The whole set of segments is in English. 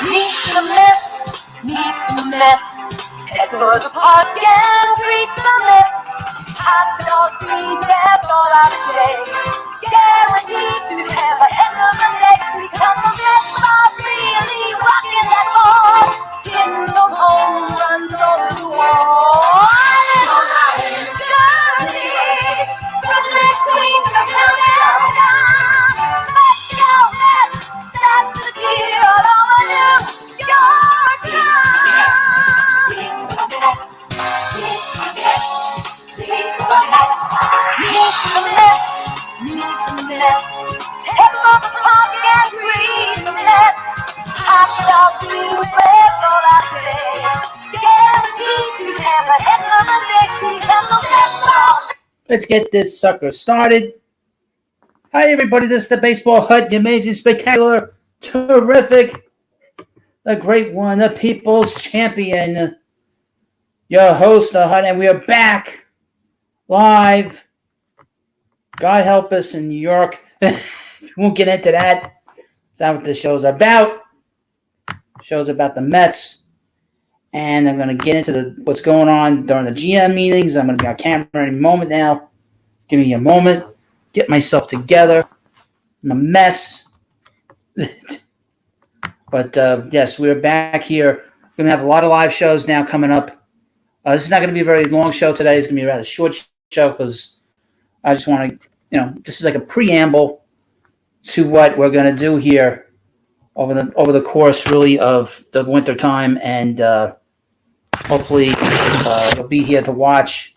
Meet the Mets, meet the Mets. Head for the park and greet the Mets. Hot dogs, sweet, that's all I say. Guaranteed to have a heck of a day because the Mets are really rocking that ball, hitting those home runs over the wall. On our journey, Brooklyn, Queens, to Philadelphia. Let's go Mets! That's the cheer of all of New York Times. Meet the Mets, meet the Mets, meet the Mets, meet the Mets, meet the Mets. Head for the park and greet the Mets. Hot dogs to bread, all I say. Guaranteed to have a heck of a day because the Mets are. Let's get this sucker started. Hi, everybody. This is the Baseball Hut, the amazing, spectacular, terrific, the great one, the people's champion, your host, the Hut, and we are back live. God help us in New York. We won't get into that. That's not what this show's about. The show's about the Mets. And I'm going to get into what's going on during the GM meetings. I'm going to be on camera any moment now. Give me a moment. Get myself together. I'm a mess. But, yes, we're back here. We're going to have a lot of live shows now coming up. This is not going to be a very long show today. It's going to be a rather short show because I just want to, this is like a preamble to what we're going to do here over the course, really, of the winter time. And hopefully you'll be here to watch.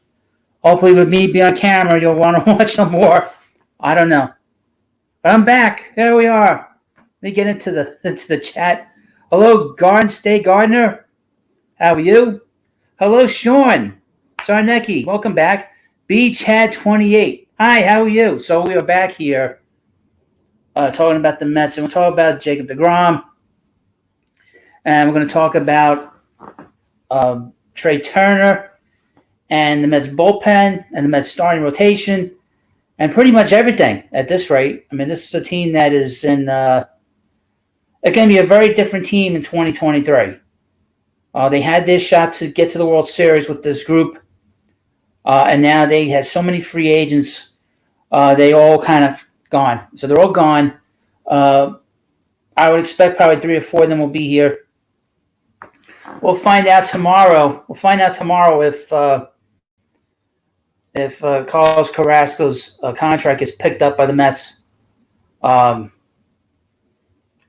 Hopefully with me be on camera, you'll want to watch some more. I don't know. But I'm back. There we are. Let me get into the chat. Hello, Garden State Gardener. How are you? Hello, Sean Sarnecki. Welcome back. BChad28. Hi, how are you? So we are back here talking about the Mets. And we'll talk about Jacob deGrom. And we're going to talk about Trea Turner and the Mets bullpen and the Mets starting rotation and pretty much everything at this rate. I mean, this is a team that is in it's going to be a very different team in 2023. They had this shot to get to the World Series with this group, and now they had so many free agents. They all kind of gone. So they're all gone. I would expect probably 3 or 4 of them will be here. We'll find out tomorrow. If Carlos Carrasco's contract gets picked up by the Mets.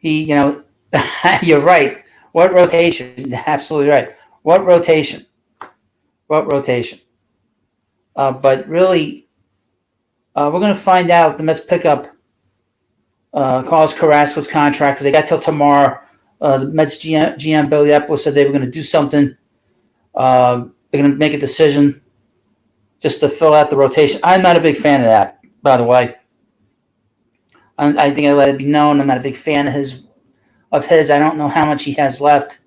You're right. What rotation? Absolutely right. What rotation? But really, we're going to find out if the Mets pick up Carlos Carrasco's contract because they got till tomorrow. The Mets GM Billy Epler said they were going to do something. They're going to make a decision just to fill out the rotation. I'm not a big fan of that, by the way. I think I let it be known I'm not a big fan of his. I don't know how much he has left.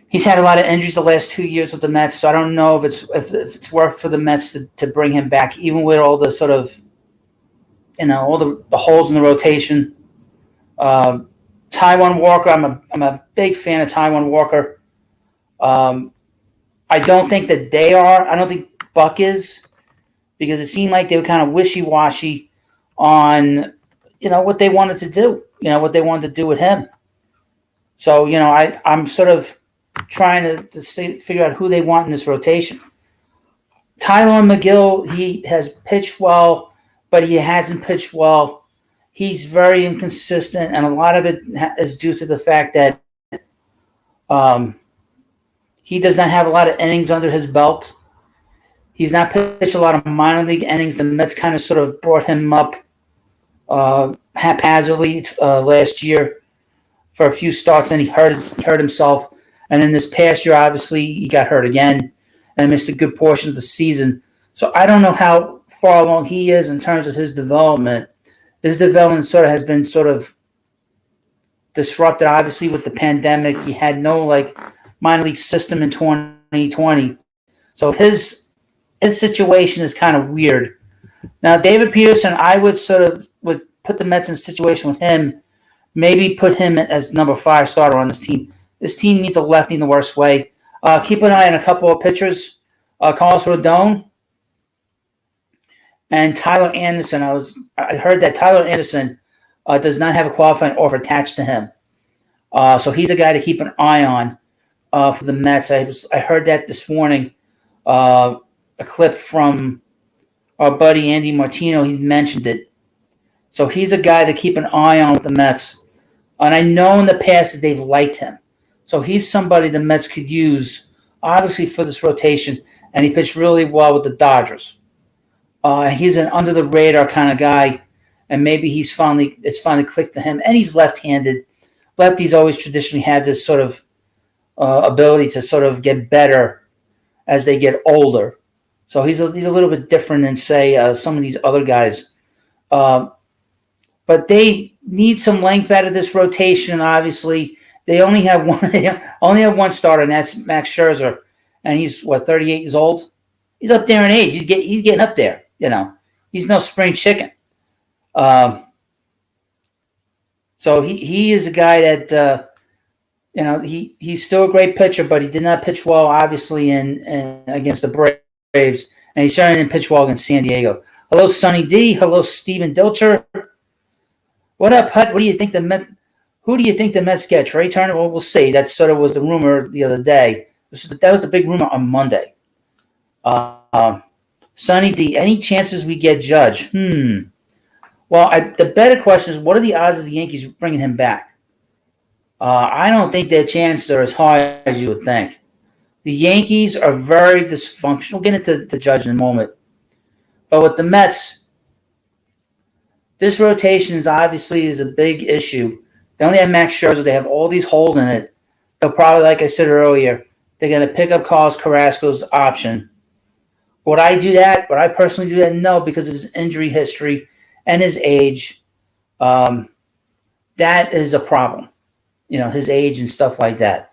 He's had a lot of injuries the last 2 years with the Mets, so I don't know if it's worth for the Mets to bring him back, even with all the sort of, all the holes in the rotation. Taijuan Walker, I'm a big fan of Taijuan Walker. I don't think that they are. I don't think Buck is, because it seemed like they were kind of wishy-washy on, what they wanted to do. What they wanted to do with him. So, I'm sort of trying to figure out who they want in this rotation. Tyler McGill, he has pitched well, but he hasn't pitched well. He's very inconsistent, and a lot of it is due to the fact that he does not have a lot of innings under his belt. He's not pitched a lot of minor league innings. The Mets kind of sort of brought him up haphazardly last year for a few starts, and he hurt himself. And then this past year, obviously, he got hurt again and missed a good portion of the season. So I don't know how far along he is in terms of his development. His development has been disrupted, obviously, with the pandemic. He had no minor league system in 2020. So his situation is kind of weird. Now, David Peterson, I would put the Mets in a situation with him. maybe put him as number 5 starter on this team. This team needs a lefty in the worst way. Keep an eye on a couple of pitchers. Carlos Rodon and Tyler Anderson. I heard that Tyler Anderson does not have a qualifying offer attached to him. So he's a guy to keep an eye on for the Mets. I heard that this morning. A clip from our buddy Andy Martino. He mentioned it. So he's a guy to keep an eye on with the Mets. And I know in the past that they've liked him. So he's somebody the Mets could use, obviously, for this rotation. And he pitched really well with the Dodgers. He's an under-the-radar kind of guy. And maybe it's finally clicked to him. And he's left-handed. Lefties always traditionally had this sort of ability to sort of get better as they get older. So he's a little bit different than, say, some of these other guys. But they need some length out of this rotation. Obviously, they only have one starter, and that's Max Scherzer, and he's 38 years old. He's up there in age. He's getting up there. He's no spring chicken. So he is a guy that he's still a great pitcher, but he did not pitch well, obviously, in against the Braves, and he certainly didn't pitch well against San Diego. Hello, Sonny D. Hello, Steven Dilcher. What up, Hut? What do you think who do you think the Mets get? Trea Turner? Well, we'll see. That sort of was the rumor the other day. That was the big rumor on Monday. Sonny D. Any chances we get Judge? Well, the better question is, what are the odds of the Yankees bringing him back? I don't think their chances are as high as you would think. The Yankees are very dysfunctional. We'll get into the Judge in a moment. But with the Mets, this rotation is a big issue. They only have Max Scherzer. They have all these holes in it. They'll probably, like I said earlier, they're going to pick up Carlos Carrasco's option. Would I do that? Would I personally do that? No, because of his injury history and his age. That is a problem. His age and stuff like that.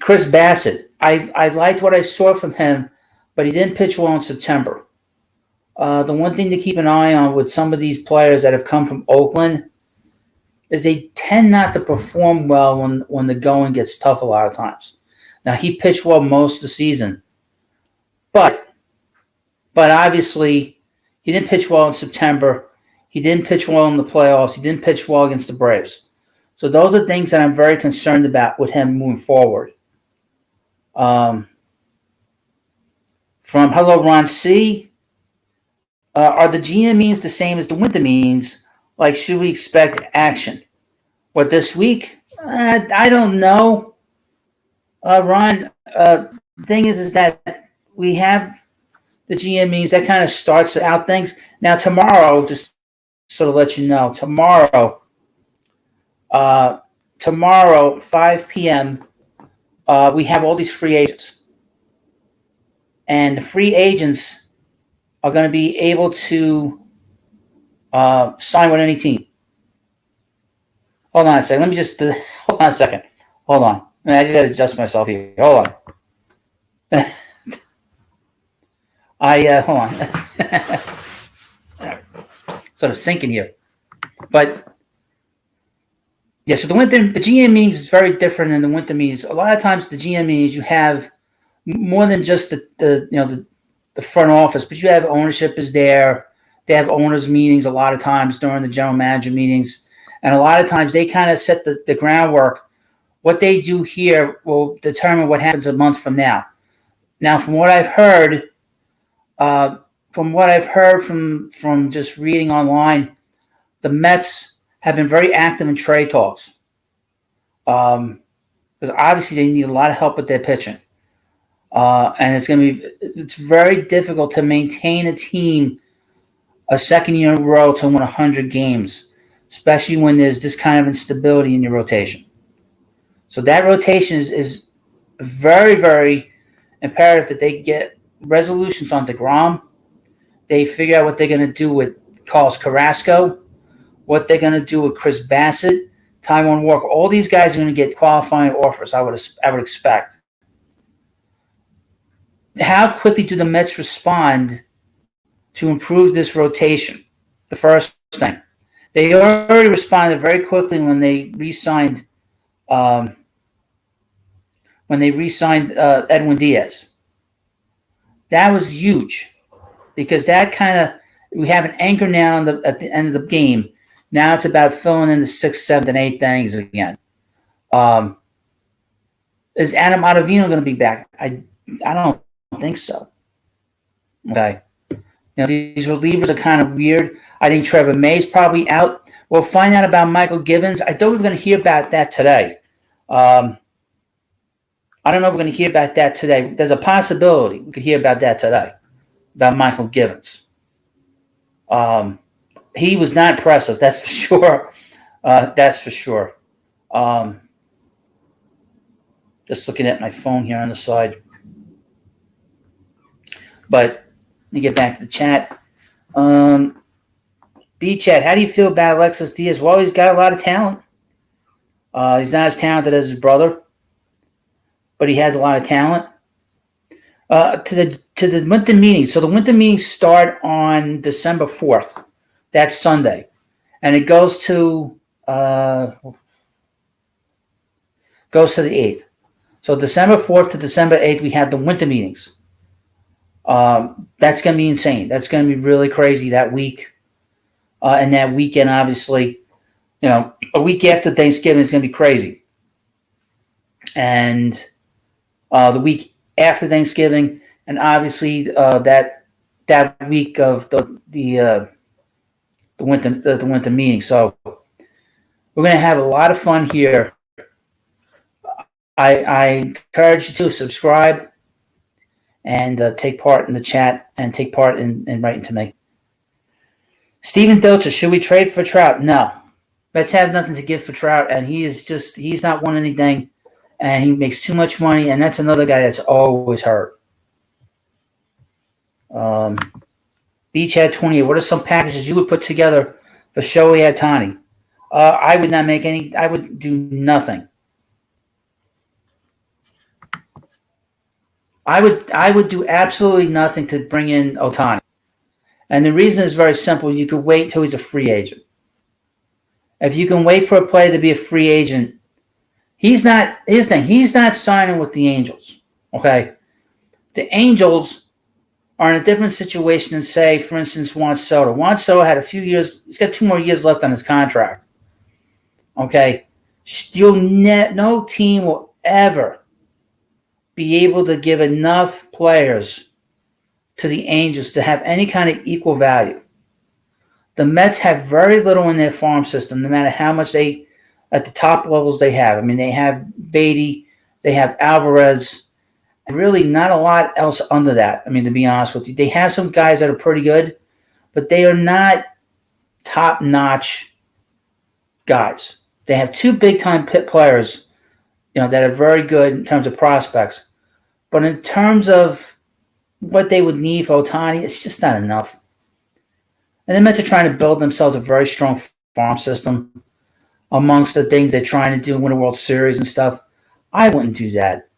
Chris Bassett. I liked what I saw from him, but he didn't pitch well in September. The one thing to keep an eye on with some of these players that have come from Oakland is they tend not to perform well when the going gets tough a lot of times. Now, he pitched well most of the season, but obviously he didn't pitch well in September. He didn't pitch well in the playoffs. He didn't pitch well against the Braves. So those are things that I'm very concerned about with him moving forward. From Hello Ron C. Are the GM meetings the same as the winter meetings? Like, should we expect action? What, this week? I don't know. Ron, the thing is that we have the GM meetings. That kind of starts out things. Now, tomorrow, just sort of let you know, tomorrow, 5 p.m., we have all these free agents. And the free agents are going to be able to sign with any team. Hold on a second. Let me just hold on a second. Hold on. I just got to adjust myself here. Hold on. Hold on. Sort of sinking here. But yeah, so the GM meetings is very different than the winter meetings. A lot of times the GM meetings, you have more than just the front office, but you have ownership is there. They have owners meetings a lot of times during the general manager meetings. And a lot of times they kind of set the groundwork. What they do here will determine what happens a month from now. Now, from what I've heard from just reading online, the Mets have been very active in trade talks. Because obviously they need a lot of help with their pitching. And it's very difficult to maintain a team a second year in a row to win 100 games, especially when there's this kind of instability in your rotation. So that rotation is very, very imperative that they get resolutions on deGrom. They figure out what they're going to do with Carlos Carrasco, what they're going to do with Chris Bassett, Taijuan Walker. All these guys are going to get qualifying offers, I would expect. How quickly do the Mets respond to improve this rotation? The first thing. They already responded very quickly when they re-signed Edwin Diaz. That was huge because that kind of we have an anchor now at the end of the game. Now it's about filling in the 6th, 7th, and 8th innings again. Is Adam Ottavino going to be back? I don't think so. Okay. These relievers are kind of weird. I think Trevor May's probably out. We'll find out about Michael Givens. I thought we were going to hear about that today. I don't know if we're going to hear about that today. There's a possibility we could hear about that today, about Michael Givens. He was not impressive, that's for sure. That's for sure. Just looking at my phone here on the side. But let me get back to the chat. B-Chat, how do you feel about Alexis Diaz? Well, he's got a lot of talent. He's not as talented as his brother, but he has a lot of talent. To the winter meetings. So the winter meetings start on December 4th. That's Sunday. And it goes to the 8th. So December 4th to December 8th, we have the winter meetings. That's going to be insane. That's going to be really crazy that week. And that weekend, obviously, a week after Thanksgiving is going to be crazy. And the week after Thanksgiving, and obviously that week of the winter meeting. So we're going to have a lot of fun here. I encourage you to subscribe and take part in the chat and take part in writing to me. Steven Dilcher, should we trade for Trout? No. Mets have nothing to give for Trout, and he's not won anything, and he makes too much money, and that's another guy that's always hurt. Beachhead 28, what are some packages you would put together for Shohei Ohtani? I would not make any. I would do nothing. I would do absolutely nothing to bring in Ohtani. And the reason is very simple. You could wait until he's a free agent. If you can wait for a player to be a free agent, he's not signing with the Angels. Okay? The Angels are in a different situation than, say, for instance, Juan Soto. Juan Soto had a few years. He's got 2 more years left on his contract. Okay? No team will ever be able to give enough players to the Angels to have any kind of equal value. The Mets have very little in their farm system, no matter how much at the top levels they have. I mean, they have Beatty, they have Alvarez, and really not a lot else under that. I mean, to be honest with you, they have some guys that are pretty good, but they are not top-notch guys. They have 2 big-time pit players, that are very good in terms of prospects. But in terms of what they would need for Ohtani, it's just not enough. And the Mets are trying to build themselves a very strong farm system amongst the things they're trying to do, win a World Series and stuff. I wouldn't do that.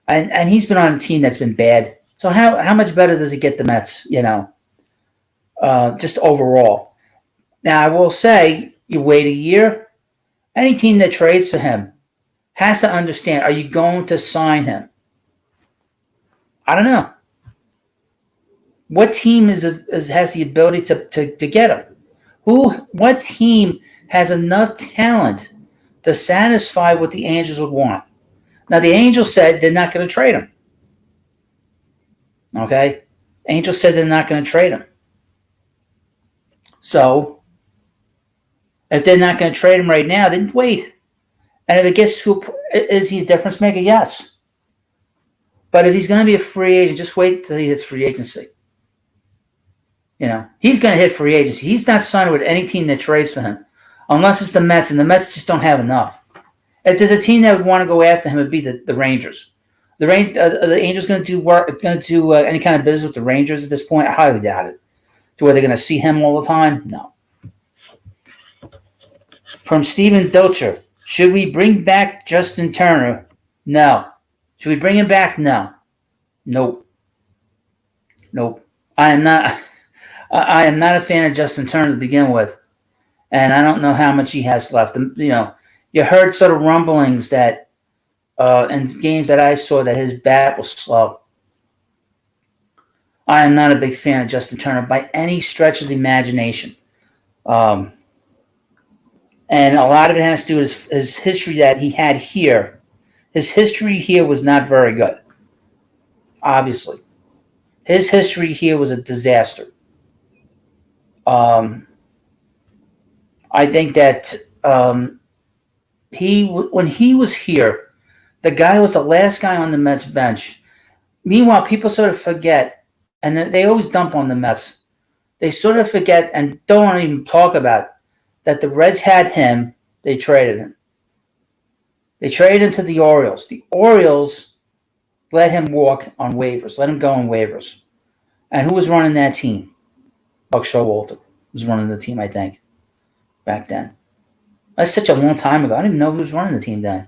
And he's been on a team that's been bad. So how much better does it get the Mets, just overall? Now, I will say, you wait a year, any team that trades for him has to understand, are you going to sign him? I don't know. What team has the ability to get him? What team has enough talent to satisfy what the Angels would want? Now, the Angels said they're not going to trade him. Okay? Angels said they're not going to trade him. So, if they're not going to trade him right now, then wait. And if it gets to, is he a difference maker? Yes. But if he's going to be a free agent, just wait till he hits free agency. He's going to hit free agency. He's not signing with any team that trades for him, unless it's the Mets, and the Mets just don't have enough. If there's a team that would want to go after him, it'd be the Rangers. The Angels going to do any kind of business with the Rangers at this point? I highly doubt it. To where they're going to see him all the time? No. From Steven Dilcher, should we bring back Justin Turner? No. Should we bring him back? No. Nope. I am not a fan of Justin Turner to begin with. and I don't know how much he has left. You heard sort of rumblings that in games that I saw that his bat was slow. I am not a big fan of Justin Turner by any stretch of the imagination. And a lot of it has to do with his history that he had here. His history here was not very good, obviously. His history here was a disaster. I think that when he was here, the guy was the last guy on the Mets bench. Meanwhile, people sort of forget, and they always dump on the Mets. They sort of forget and don't want to even talk about that the Reds had him. They traded him. They traded him to the Orioles. The Orioles let him walk on waivers, let him go on waivers. And who was running that team? Buck Showalter was running the team, I think, back then. That's such a long time ago. I didn't even know who was running the team then.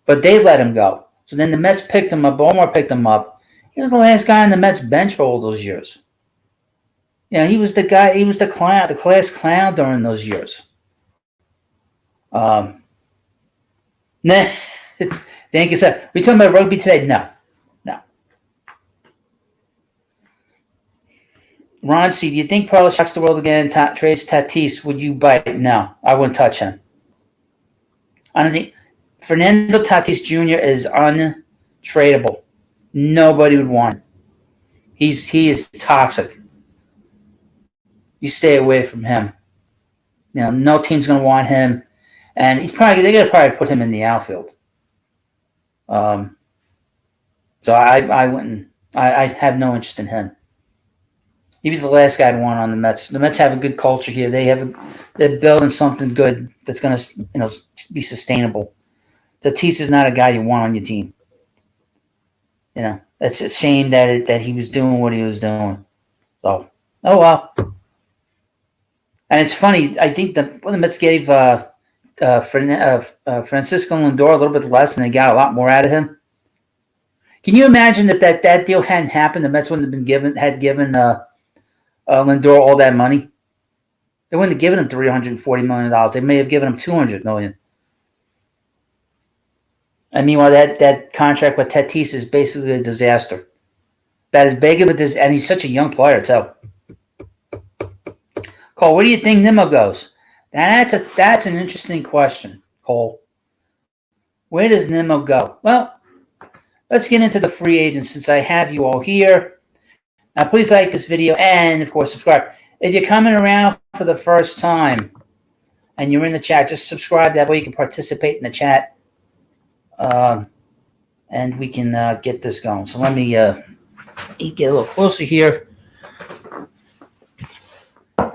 But they let him go. So then the Mets picked him up. Baltimore picked him up. He was the last guy on the Mets bench for all those years. He was the guy. He was the clown, the class clown during those years. Thank you, sir. We talking about rugby today? No. Ron C., do you think Parla shocks the world again? Trades Tatis, would you bite? No, I wouldn't touch him. I don't think Fernando Tatis Jr. is untradeable. Nobody would want him. He is toxic. You stay away from him. No team's going to want him, and they're going to probably put him in the outfield. So I wouldn't. I have no interest in him. He'd be the last guy I'd want on the Mets. The Mets have a good culture here. They're building something good that's going to be sustainable. Tatis is not a guy you want on your team. It's a shame that he was doing what he was doing. So, oh well. And it's funny. I think the Mets gave Francisco Lindor a little bit less, and they got a lot more out of him. Can you imagine if that deal hadn't happened? The Mets wouldn't have given Lindor all that money. They wouldn't have given him $340 million. They may have given him $200 million. And meanwhile, that contract with Tatis is basically a disaster. That is big of a disaster, and he's such a young player too. Cole, where do you think Nimmo goes? That's an interesting question, Cole. Where does Nimmo go? Well, let's get into the free agents since I have you all here. Now, please like this video and, of course, subscribe. If you're coming around for the first time and you're in the chat, just subscribe. That way you can participate in the chat, and we can get this going. So let me get a little closer here,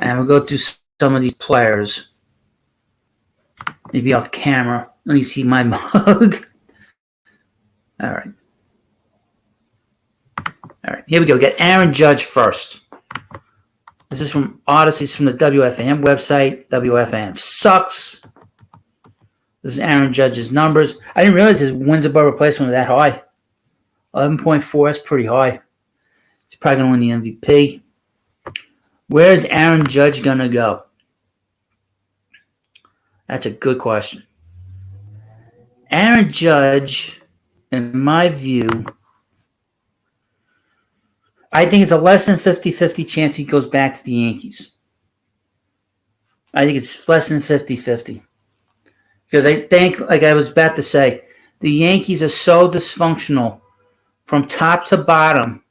and we'll go through some of these players. Maybe off camera. Let me see my mug. All right. All right, here we go. Get Aaron Judge first. This is from Odyssey. It's from the WFAN website. WFAN sucks. This is Aaron Judge's numbers. I didn't realize his wins above replacement were that high. 11.4, that's pretty high. He's probably going to win the MVP. Where's Aaron Judge going to go? That's a good question. Aaron Judge, in my view, I think it's a less than 50-50 chance he goes back to the Yankees. I think it's less than 50-50. Because I think, like I was about to say, the Yankees are so dysfunctional from top to bottom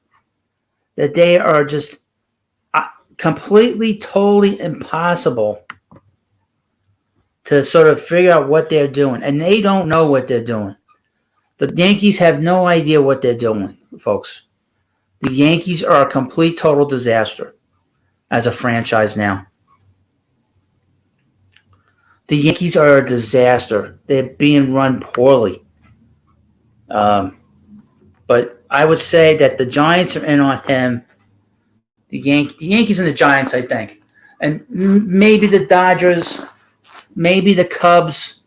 that they are just completely, totally impossible to sort of figure out what they're doing. And they don't know what they're doing. The Yankees have no idea what they're doing, folks. The Yankees are a complete, total disaster as a franchise now. The Yankees are a disaster. They're being run poorly. But I would say that the Giants are in on him. The Yankees and the Giants, I think. And maybe the Dodgers, maybe the Cubs.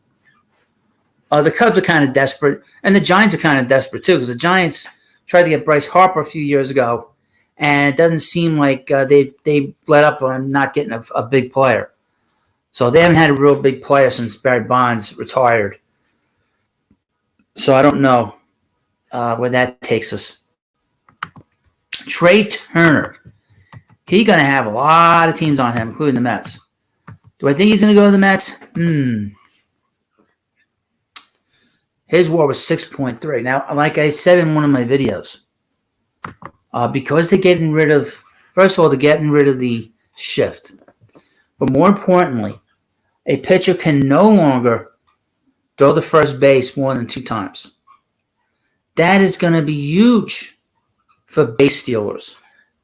The Cubs are kind of desperate. And the Giants are kind of desperate, too, because the Giants tried to get Bryce Harper a few years ago, and it doesn't seem like they let up on not getting a big player. So they haven't had a real big player since Barry Bonds retired. So I don't know where that takes us. Trea Turner. He's going to have a lot of teams on him, including the Mets. Do I think he's going to go to the Mets? His WAR was 6.3. Now, like I said in one of my videos, because they're getting rid of, first of all, they're getting rid of the shift. But more importantly, a pitcher can no longer throw the first base more than 2 times. That is going to be huge for base stealers,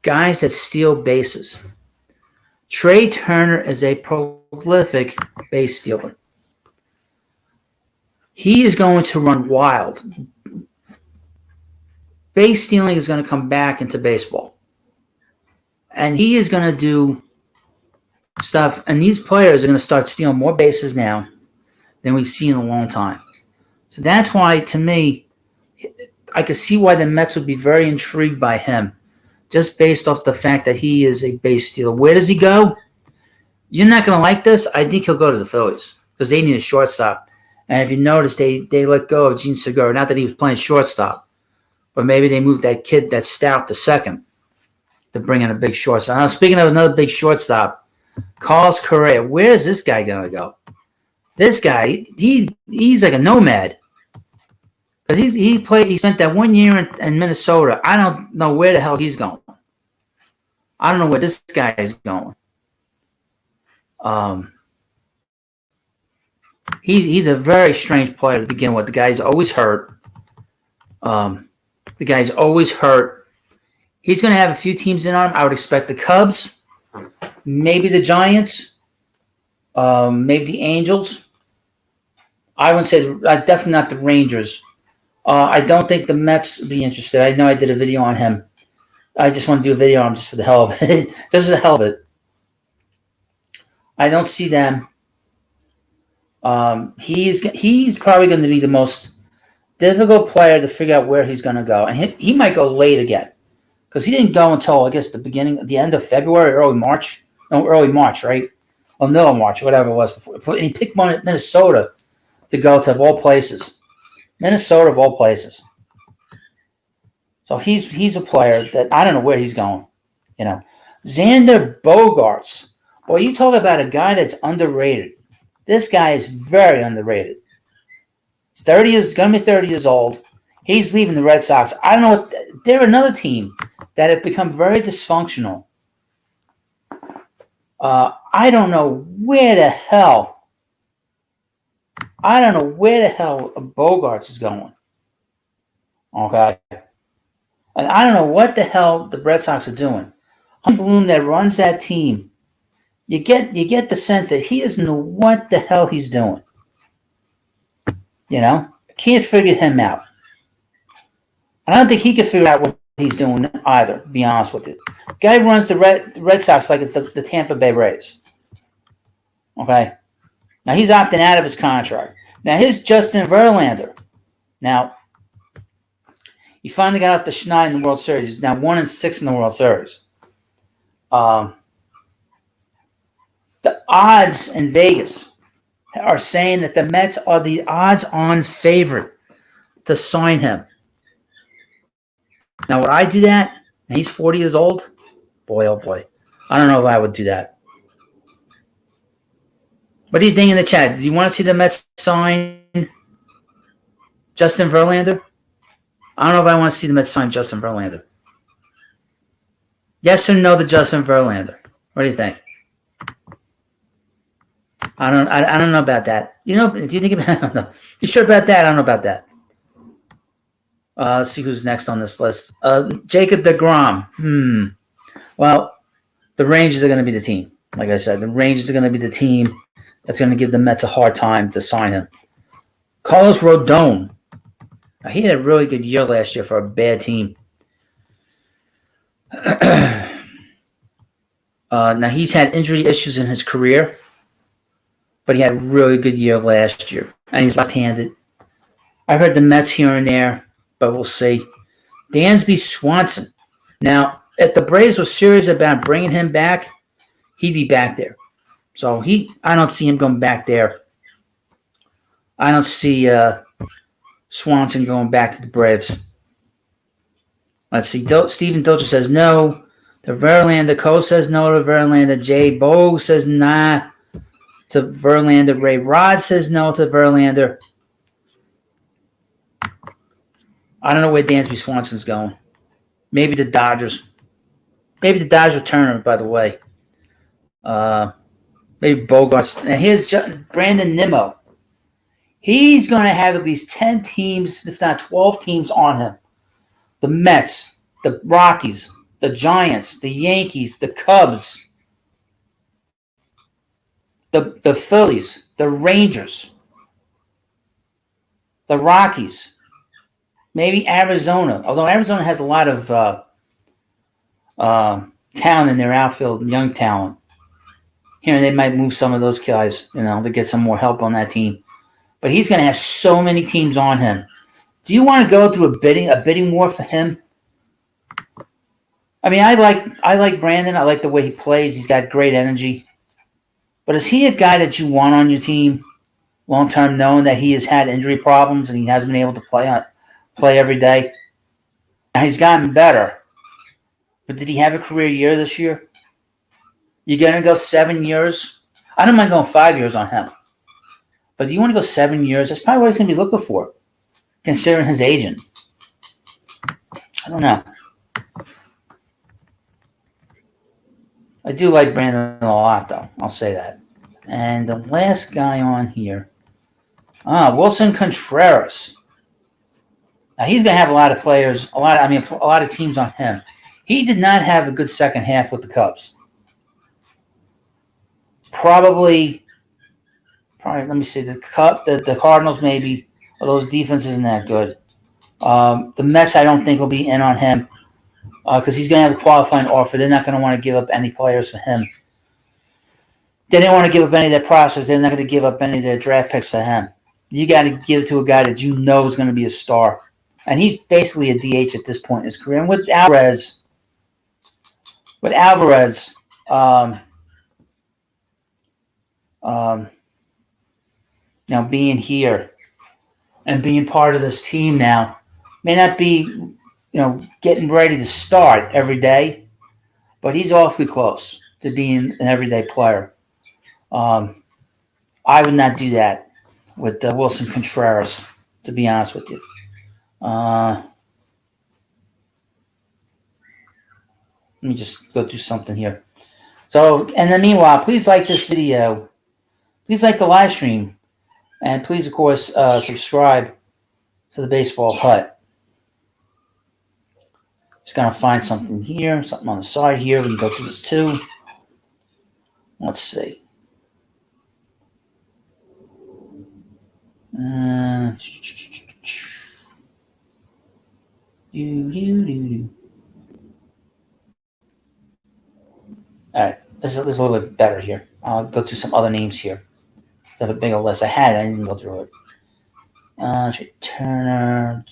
guys that steal bases. Trea Turner is a prolific base stealer. He is going to run wild. Base stealing is going to come back into baseball. And he is going to do stuff, and these players are going to start stealing more bases now than we've seen in a long time. So that's why, to me, I could see why the Mets would be very intrigued by him, just based off the fact that he is a base stealer. Where does he go? You're not going to like this. I think he'll go to the Phillies because they need a shortstop. And if you notice, they let go of Gene Segura. Not that he was playing shortstop, but maybe they moved that kid, that Stout, to second to bring in a big shortstop. Now, speaking of another big shortstop, Carlos Correa. Where is this guy going to go? This guy, he's like a nomad. Because he spent that 1 year in Minnesota. I don't know where the hell he's going. I don't know where this guy is going. He's a very strange player to begin with. The guy's always hurt. He's going to have a few teams in on him. I would expect the Cubs, maybe the Giants, maybe the Angels. I wouldn't say definitely not the Rangers. I don't think the Mets would be interested. I know I did a video on him. I just want to do a video on him just for the hell of it. Just for the hell of it. I don't see them. He's probably going to be the most difficult player to figure out where he's going to go. And he might go late again. Because he didn't go until, I guess, the end of February, early March, right? Or middle of March, whatever it was before. And he picked Minnesota to go to, of all places. Minnesota, of all places. So he's a player that I don't know where he's going. You know, Xander Bogaerts. Boy, you talk about a guy that's underrated. This guy is very underrated. He's going to be 30 years old. He's leaving the Red Sox. I don't know. They're another team that have become very dysfunctional. I don't know where the hell Bogaerts is going. Okay. And I don't know what the hell the Red Sox are doing. Hunter Bloom that runs that team, you get the sense that he doesn't know what the hell he's doing. You know? I can't figure him out. I don't think he can figure out what he's doing either, to be honest with you. The guy runs the Red Sox like it's the Tampa Bay Rays. Okay? Now, he's opting out of his contract. Now, here's Justin Verlander. Now, he finally got off the schneid in the World Series. He's now 1-6 in the World Series. The odds in Vegas are saying that the Mets are the odds-on favorite to sign him. Now, would I do that? And he's 40 years old? Boy, oh boy. I don't know if I would do that. What do you think in the chat? Do you want to see the Mets sign Justin Verlander? I don't know if I want to see the Mets sign Justin Verlander. Yes or no to Justin Verlander? What do you think? I don't know about that. Do you think about? I don't know. You sure about that? I don't know about that. Let's see who's next on this list. Jacob deGrom. Well, the Rangers are going to be the team. Like I said, the Rangers are going to be the team that's going to give the Mets a hard time to sign him. Carlos Rodon. Now, he had a really good year last year for a bad team. Now, he's had injury issues in his career, but he had a really good year last year. And he's left-handed. I've heard the Mets here and there, but we'll see. Dansby Swanson. Now, if the Braves were serious about bringing him back, he'd be back there. So I don't see him going back there. I don't see Swanson going back to the Braves. Let's see. Stephen Dilcher says no to Verlander. Cole says no to Verlander. Jay Bo says nah to Verlander. Ray Rod says no to Verlander. I don't know where Dansby Swanson's going. Maybe the Dodgers. Maybe the Dodgers will turn him, by the way. Maybe Bogarts. Now here's Brandon Nimmo. He's going to have at least 10 teams, if not 12 teams on him. The Mets, the Rockies, the Giants, the Yankees, the Cubs, the Phillies, the Rangers, the Rockies, maybe Arizona. Although Arizona has a lot of talent in their outfield, young talent. Here they might move some of those guys, to get some more help on that team. But he's going to have so many teams on him. Do you want to go through a bidding war for him? I mean, I like Brandon. I like the way he plays. He's got great energy. But is he a guy that you want on your team long term, knowing that he has had injury problems and he hasn't been able to play every day? Now, he's gotten better. But did he have a career year this year? You're going to go 7 years? I don't mind going 5 years on him. But do you want to go 7 years? That's probably what he's going to be looking for, considering his agent. I don't know. I do like Brandon a lot, though. I'll say that. And the last guy on here, Wilson Contreras. Now he's going to have a lot of players, a lot of teams on him. He did not have a good second half with the Cubs. Probably. Let me see. The Cardinals maybe. Although his defense isn't that good. The Mets I don't think will be in on him. Because he's going to have a qualifying offer. They're not going to want to give up any players for him. They didn't want to give up any of their prospects. They're not going to give up any of their draft picks for him. You got to give it to a guy that you know is going to be a star. And he's basically a DH at this point in his career. And with Alvarez, being here and being part of this team now, may not be getting ready to start every day, but he's awfully close to being an everyday player. I would not do that with Wilson Contreras, to be honest with you. Let me just go do something here. So, and then meanwhile, please like this video. Please like the live stream. And please, of course, subscribe to the Baseball Hut. Just going to find something here, something on the side here. We can go through this too. Let's see. All right, this is a little bit better here. I'll go through some other names here. I have a bigger list. I didn't go through it. Turner.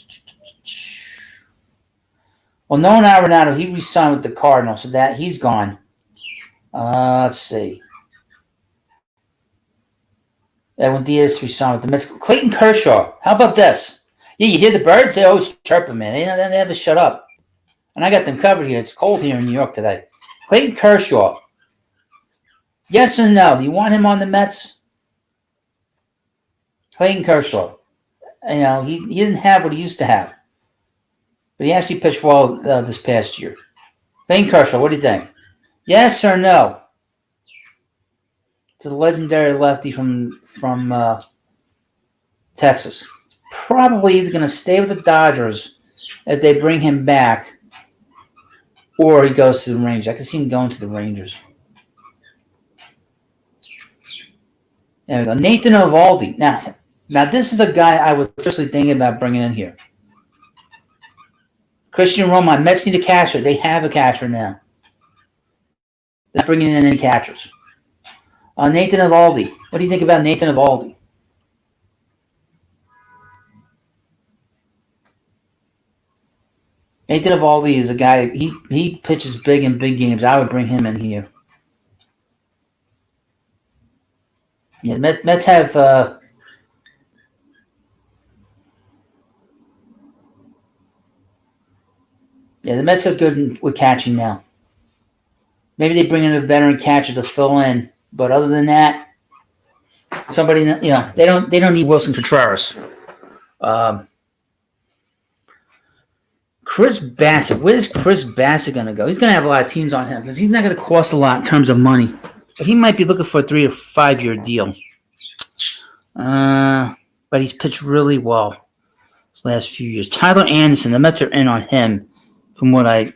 Well, Nolan Arenado, he re-signed with the Cardinals, so that he's gone. Let's see. Edwin Diaz re-signed with the Mets. Clayton Kershaw. How about this? Yeah, you hear the birds? They always chirping, man. They never shut up. And I got them covered here. It's cold here in New York today. Clayton Kershaw. Yes or no? Do you want him on the Mets? Clayton Kershaw. He didn't have what he used to have. But he actually pitched well this past year. Clayton Kershaw, what do you think? Yes or no? To the legendary lefty from Texas. Probably either going to stay with the Dodgers if they bring him back, or he goes to the Rangers. I can see him going to the Rangers. There we go. Nathan Eovaldi. Now this is a guy I was seriously thinking about bringing in here. Christian Roman. Mets need a catcher. They have a catcher now. They're not bringing in any catchers. Nathan Eovaldi. What do you think about Nathan Eovaldi? Nathan Eovaldi is a guy, he pitches big in big games. I would bring him in here. Yeah, the Mets have. Yeah, the Mets are good with catching now. Maybe they bring in a veteran catcher to fill in, but other than that, somebody they don't need Wilson Contreras. Um, Chris Bassett, where's Chris Bassett going to go? He's going to have a lot of teams on him because he's not going to cost a lot in terms of money, but he might be looking for a 3 or 5 year deal. But he's pitched really well this last few years. Tyler Anderson, the Mets are in on him, from what I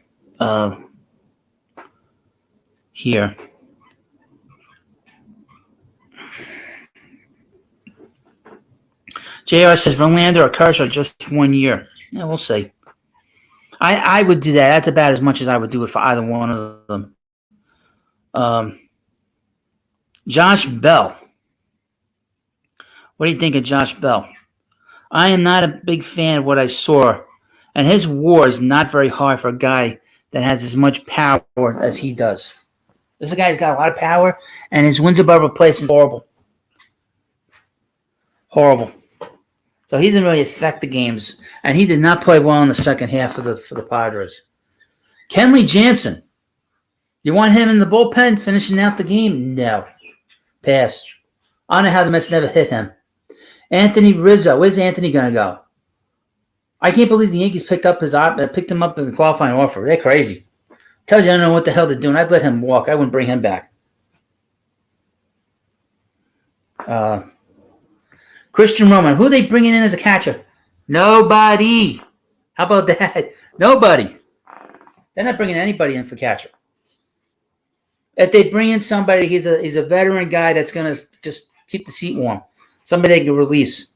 hear. JR says Verlander or Kershaw just 1 year. Yeah, we'll see. I would do that. That's about as much as I would do it for either one of them. Josh Bell. What do you think of Josh Bell? I am not a big fan of what I saw, and his WAR is not very high for a guy that has as much power as he does. This guy's got a lot of power, and his wins above replacement is horrible. Horrible. So he didn't really affect the games, and he did not play well in the second half for the Padres. Kenley Jansen. You want him in the bullpen finishing out the game? No. Pass. I don't know how the Mets never hit him. Anthony Rizzo. Where's Anthony going to go? I can't believe the Yankees picked him up in the qualifying offer. They're crazy. Tells you I don't know what the hell they're doing. I'd let him walk. I wouldn't bring him back. Christian Roman. Who are they bringing in as a catcher? Nobody. How about that? Nobody. They're not bringing anybody in for catcher. If they bring in somebody, he's a veteran guy that's going to just keep the seat warm. Somebody they can release.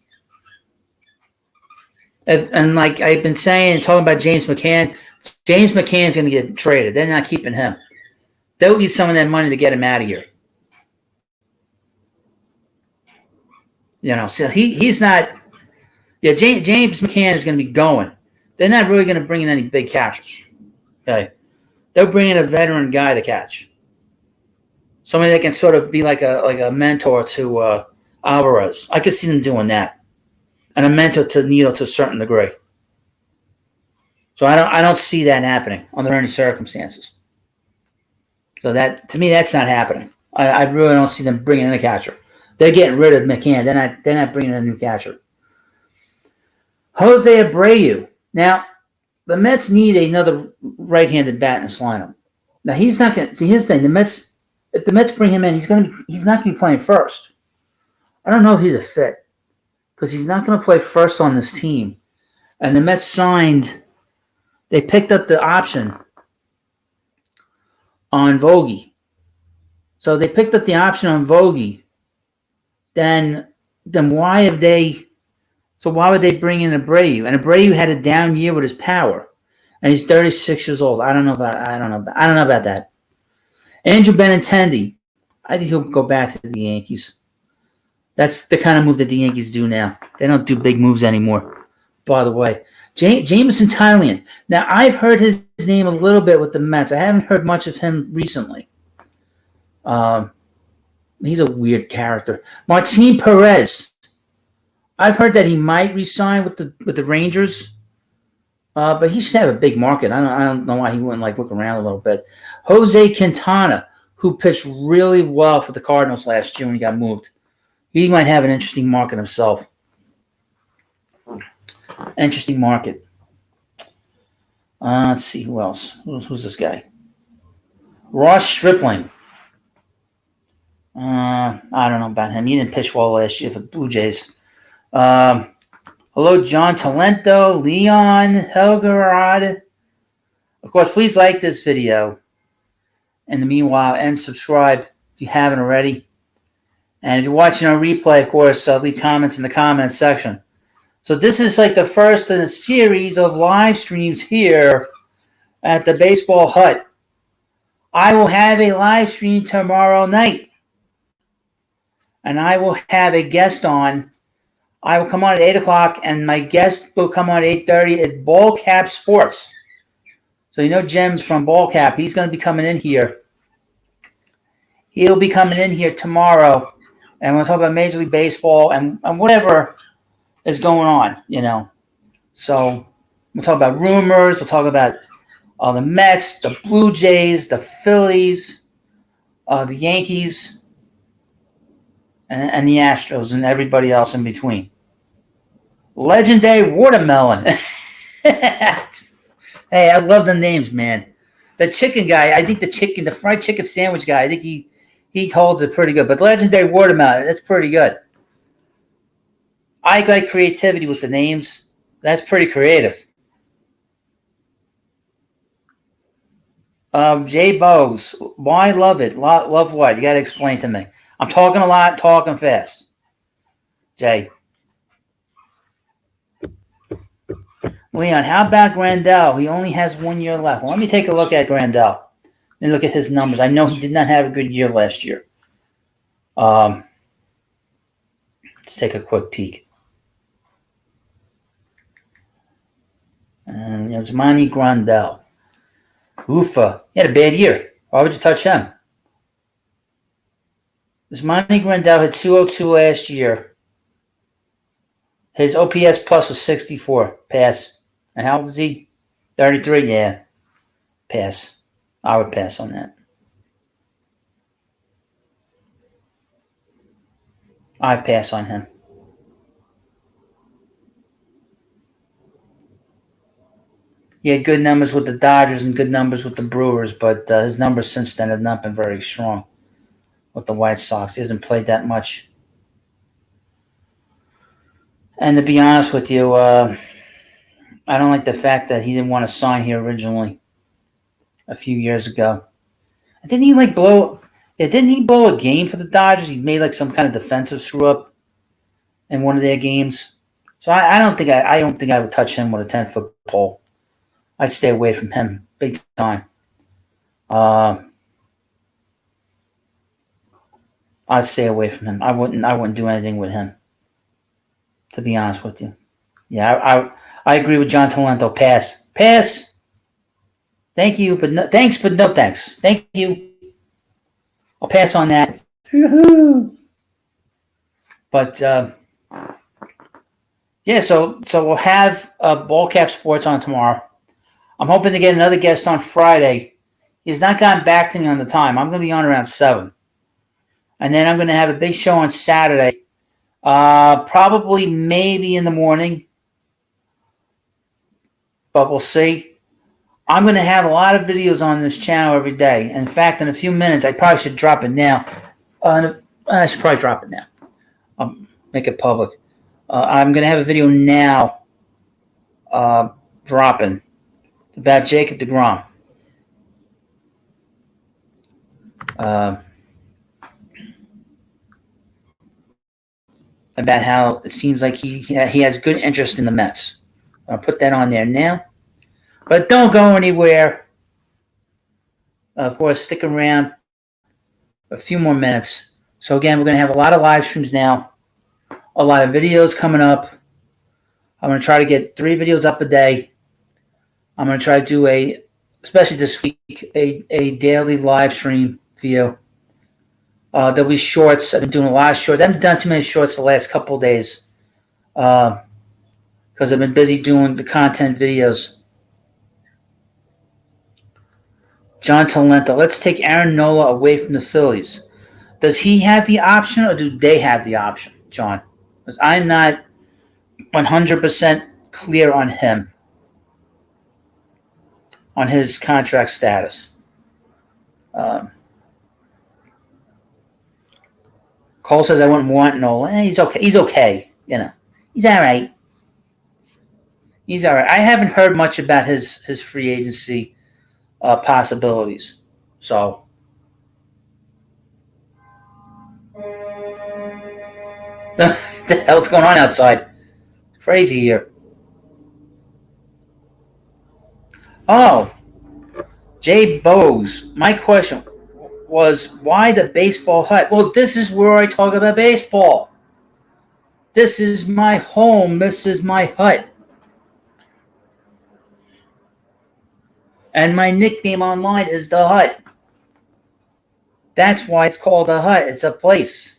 And like I've been saying, talking about James McCann is going to get traded. They're not keeping him. They'll need some of that money to get him out of here. So he's not. Yeah, James McCann is going to be going. They're not really going to bring in any big catchers. Okay, they'll bring in a veteran guy to catch. Somebody that can sort of be like a mentor to Alvarez. I could see them doing that, and a mentor to Neal to a certain degree. So I don't see that happening under any circumstances. So that to me that's not happening. I really don't see them bringing in a catcher. They're getting rid of McCann. They're not bringing in a new catcher. Jose Abreu. Now the Mets need another right-handed bat in this lineup. Now he's not going to see his thing. The Mets. If the Mets bring him in, he's not going to be playing first. I don't know if he's a fit because he's not going to play first on this team. And the Mets they picked up the option on Vogie. So they picked up the option on Vogie. Then why would they bring in Abreu? And Abreu had a down year with his power, and he's 36 years old. I don't know about that. Andrew Benintendi, I think he'll go back to the Yankees. That's the kind of move that the Yankees do now. They don't do big moves anymore, by the way. Jameson Taillon. Now, I've heard his name a little bit with the Mets. I haven't heard much of him recently. He's a weird character. Martin Perez. I've heard that he might re-sign with the Rangers. But he should have a big market. I don't know why he wouldn't look around a little bit. Jose Quintana, who pitched really well for the Cardinals last year when he got moved. He might have an interesting market himself. Interesting market. Let's see who else. Who's this guy? Ross Stripling. I don't know about him. He didn't pitch well last year for the Blue Jays. Hello, John Talento, Leon, Helgerod. Of course, please like this video in the meanwhile and subscribe if you haven't already. And if you're watching on replay, of course, leave comments in the comments section. So this is the first in a series of live streams here at the Baseball Hut. I will have a live stream tomorrow night. And I will have a guest on. I will come on at 8 o'clock, and my guest will come on at 8:30 at Ball Cap Sports. So Jim from Ball Cap. He's going to be coming in here. He'll be coming in here tomorrow and we'll talk about Major League Baseball and whatever is going on. So we'll talk about rumors. We'll talk about the Mets, the Blue Jays, the Phillies, the Yankees, and the Astros, and everybody else in between. Legendary Watermelon. Hey, I love the names, man. The chicken guy, I think the fried chicken sandwich guy, I think he holds it pretty good. But Legendary Watermelon, that's pretty good. I like creativity with the names. That's pretty creative. Jay Bose, why love it? Love what? You got to explain to me. I'm talking a lot, talking fast. Jay. Leon, how about Grandal? He only has 1 year left. Well, let me take a look at Grandal and look at his numbers. I know he did not have a good year last year. Let's take a quick peek. And Yasmani Grandal. Ufa. He had a bad year. Why would you touch him? Yasmani Grandal had 202 last year. His OPS plus was 64. Pass. And how old is he? 33? Yeah. Pass. I would pass on that. I'd pass on him. He had good numbers with the Dodgers and good numbers with the Brewers, but his numbers since then have not been very strong with the White Sox. He hasn't played that much. And to be honest with you, I don't like the fact that he didn't want to sign here originally a few years ago. Didn't he blow a game for the Dodgers? He made some kind of defensive screw up in one of their games. So I don't think I would touch him with a 10-foot pole. I'd stay away from him big time. I'd stay away from him. I wouldn't do anything with him, to be honest with you. Yeah, I agree with John Talento. Pass. Thank you, but no thanks. But no thanks. Thank you. I'll pass on that. But yeah, so we'll have Ball Cap Sports on tomorrow. I'm hoping to get another guest on Friday. He's not gotten back to me on the time. I'm going to be on around 7. And then I'm going to have a big show on Saturday. Probably maybe in the morning. But we'll see. I'm going to have a lot of videos on this channel every day. In fact, in a few minutes, I probably should drop it now. I should probably drop it now. I'll make it public. I'm going to have a video now dropping about Jacob deGrom. About how it seems like he has good interest in the Mets. I'll put that on there now. But don't go anywhere. Of course, stick around a few more minutes. So again, we're going to have a lot of live streams now. A lot of videos coming up. I'm going to try to get 3 videos up a day. I'm going to try to do especially this week, a daily live stream for you. There'll be shorts. I've been doing a lot of shorts. I haven't done too many shorts the last couple of days because I've been busy doing the content videos. John Talento. Let's take Aaron Nola away from the Phillies. Does he have the option or do they have the option, John? Because I'm not 100% clear on him, on his contract status. Cole says I wouldn't want Nola. He's okay. He's okay. He's all right. He's all right. I haven't heard much about his free agency possibilities. So. What the hell's going on outside? Crazy here. Oh. Jay Bose. My question was, why the baseball hut? Well, this is where I talk about baseball. This is my home. This is my hut. And my nickname online is The Hut. That's why it's called The Hut. It's a place.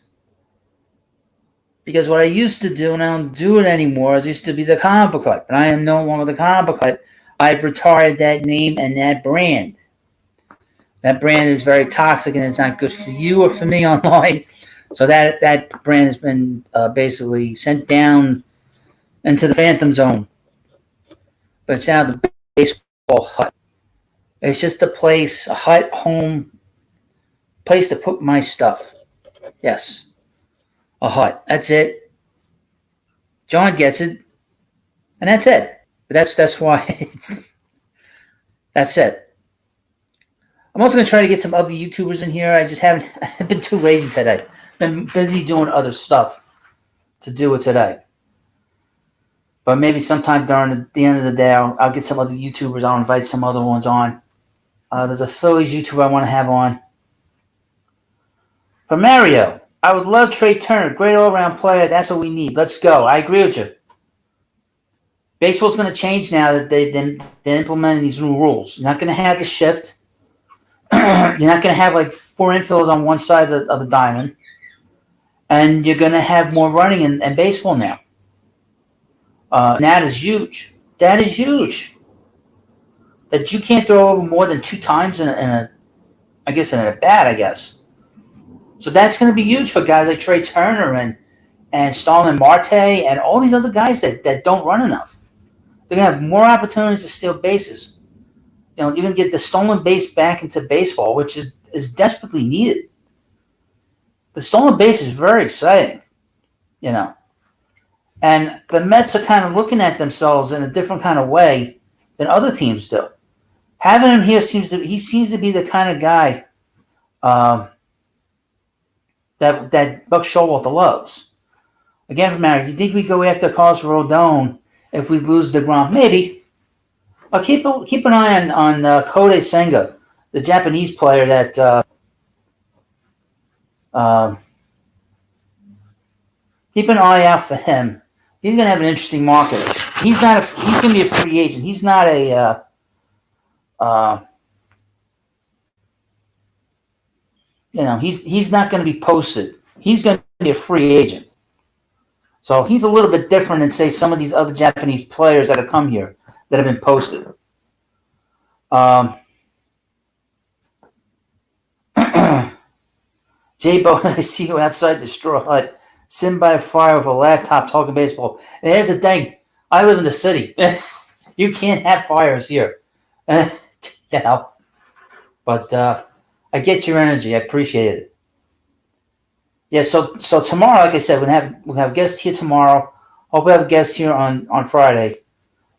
Because what I used to do, and I don't do it anymore, is used to be the comic book hut. But I am no longer the comic book hut. I've retired that name and that brand. That brand is very toxic and it's not good for you or for me online. So that brand has been basically sent down into the phantom zone. But it's now the baseball hut. It's just a place, a hut, home, place to put my stuff. Yes, a hut. That's it. John gets it, and that's it. But that's why that's it. I'm also gonna try to get some other YouTubers in here. I just haven't. I've been too lazy today. Been busy doing other stuff to do it today. But maybe sometime during the end of the day, I'll get some other YouTubers. I'll invite some other ones on. There's a Phillies YouTuber I want to have on. For Mario, I would love Trea Turner. Great all-around player. That's what we need. Let's go. I agree with you. Baseball's going to change now that they're implementing these new rules. You're not going to have the shift. You're not going to have like 4 infielders on one side of the diamond. And you're going to have more running in baseball now. That is huge. That is huge. That you can't throw over more than 2 times in a bat, I guess. So that's going to be huge for guys like Trea Turner and Starlin Marte and all these other guys that don't run enough. They're going to have more opportunities to steal bases. You know, you're going to get the stolen base back into baseball, which is desperately needed. The stolen base is very exciting, you know. And the Mets are kind of looking at themselves in a different kind of way than other teams do. Having him here seems to be the kind of guy that Buck Showalter loves. Again, from Mary, do you think we go after Carlos Rodon if we lose deGrom? Maybe. I'll keep an eye on Kodai Senga, the Japanese player that keep an eye out for him. He's going to have an interesting market. He's going to be a free agent. He's not a he's not going to be posted. He's going to be a free agent. So he's a little bit different than, say, some of these other Japanese players that have come here that have been posted. J-Bo, I see you outside the straw hut, sitting by a fire with a laptop talking baseball. And here's the thing. I live in the city. You can't have fires here. You know. But I get your energy. I appreciate it. Yeah, so tomorrow, like I said, we'll have guests here tomorrow. Hope we have a guest here on Friday.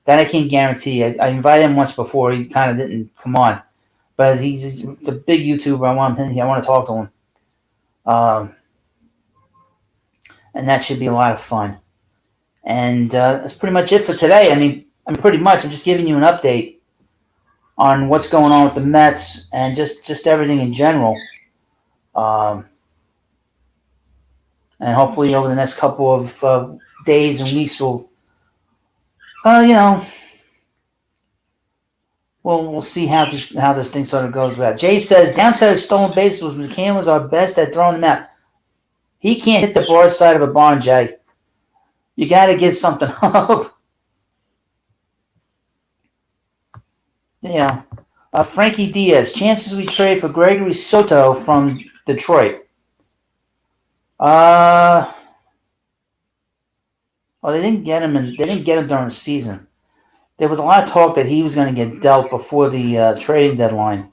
That I can't guarantee. I invited him once before. He kind of didn't come on. But he's a big YouTuber. I want him here. I want to talk to him. And that should be a lot of fun. And that's pretty much it for today. I mean, pretty much. I'm just giving you an update on what's going on with the Mets and just everything in general. And hopefully over the next couple of days and weeks we'll see how this thing sort of goes about. Jay says, downside of stolen bases was McCann was our best at throwing them out. He can't hit the broadside of a barn, Jay. You got to give something up. Yeah. Frankie Diaz, chances we trade for Gregory Soto from Detroit. They didn't get him during the season. There was a lot of talk that he was going to get dealt before the trading deadline.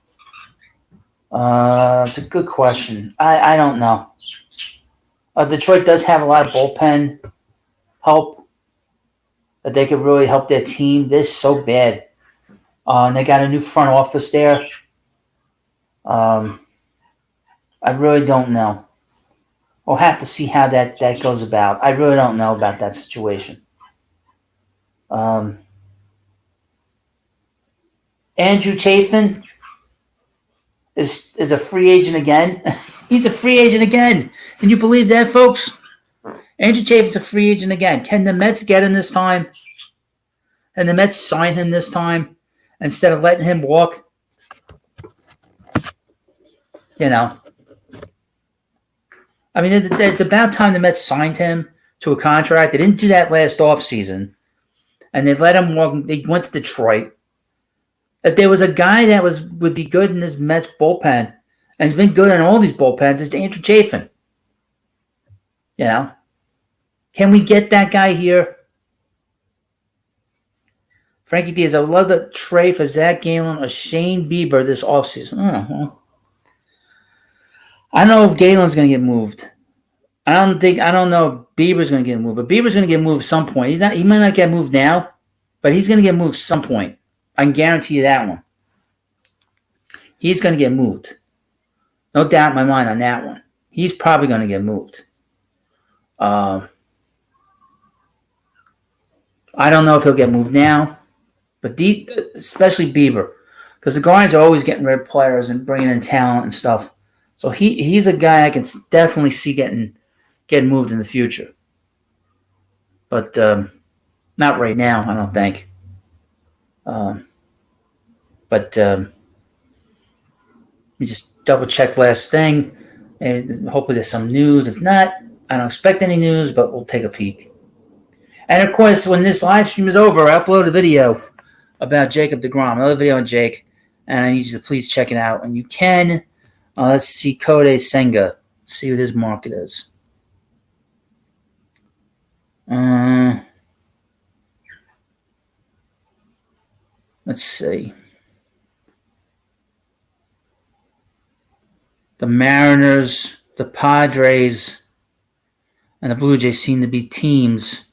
It's a good question. I don't know. Detroit does have a lot of bullpen help that they could really help their team. They're so bad. And they got a new front office there. I really don't know. We'll have to see how that goes about. I really don't know about that situation. Andrew Chafin is a free agent again. He's a free agent again. Can you believe that, folks? Andrew Chafin's a free agent again. Can the Mets get him this time? And the Mets sign him this time instead of letting him walk? You know. I mean, it's about time the Mets signed him to a contract. They didn't do that last offseason. And they let him walk. They went to Detroit. If there was a guy that would be good in this Mets bullpen, and he's been good in all these bullpens, it's Andrew Chafin. You know? Can we get that guy here? Frankie Diaz, I would love to trade for Zach Gallen or Shane Bieber this offseason. Oh, well. I don't know if Galen's going to get moved. I don't know if Bieber's going to get moved, but Bieber's going to get moved at some point. He might not get moved now, but he's going to get moved at some point. I can guarantee you that one. He's going to get moved. No doubt in my mind on that one. He's probably going to get moved. I don't know if he'll get moved now, but especially Bieber, because the Guardians are always getting rid of players and bringing in talent and stuff. So he's a guy I can definitely see getting moved in the future. But not right now, I don't think. But let me just double check last thing. And hopefully there's some news. If not, I don't expect any news, but we'll take a peek. And of course, when this live stream is over, I upload a video about Jacob deGrom, another video on Jake, and I need you to please check it out. And you can, let's see, Kode Senga. See what his market is. Let's see. The Mariners, the Padres, and the Blue Jays seem to be teams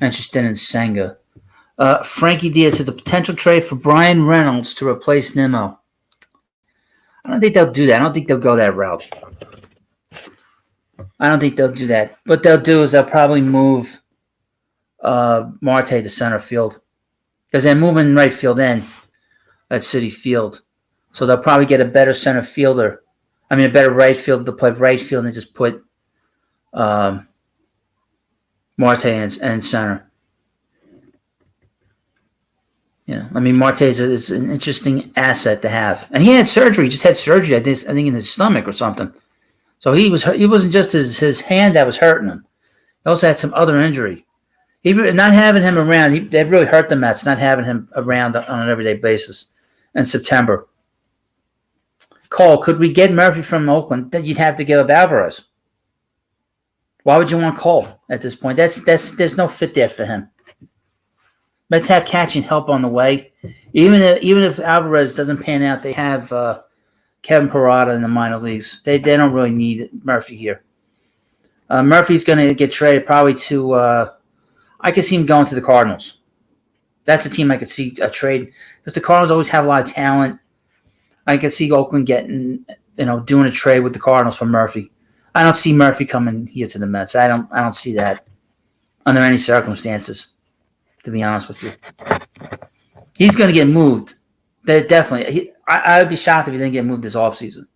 interested in Senga. Frankie Diaz says a potential trade for Brian Reynolds to replace Nimmo. I don't think they'll do that. I don't think they'll go that route. I don't think they'll do that. What they'll do is they'll probably move Marte to center field, because they're moving right field in at Citi Field. So they'll probably get a better center fielder. I mean, a better right fielder to play right field and just put Marte in center. Yeah, I mean, Marte is an interesting asset to have, and he had surgery. He just had surgery, I think, in his stomach or something. So he wasn't just his hand that was hurting him. He also had some other injury. Not having him around, that really hurt the Mets. Not having him around on an everyday basis in September. Cole, could we get Murphy from Oakland? You'd have to give up Alvarez. Why would you want Cole at this point? There's no fit there for him. Mets have catching help on the way. Even if Alvarez doesn't pan out, they have Kevin Parada in the minor leagues. They don't really need Murphy here. Murphy's going to get traded probably to I could see him going to the Cardinals. That's a team I could see a trade, because the Cardinals always have a lot of talent. I could see Oakland doing a trade with the Cardinals for Murphy. I don't see Murphy coming here to the Mets. I don't see that under any circumstances, to be honest with you. He's going to get moved. Definitely. I would be shocked if he didn't get moved this offseason,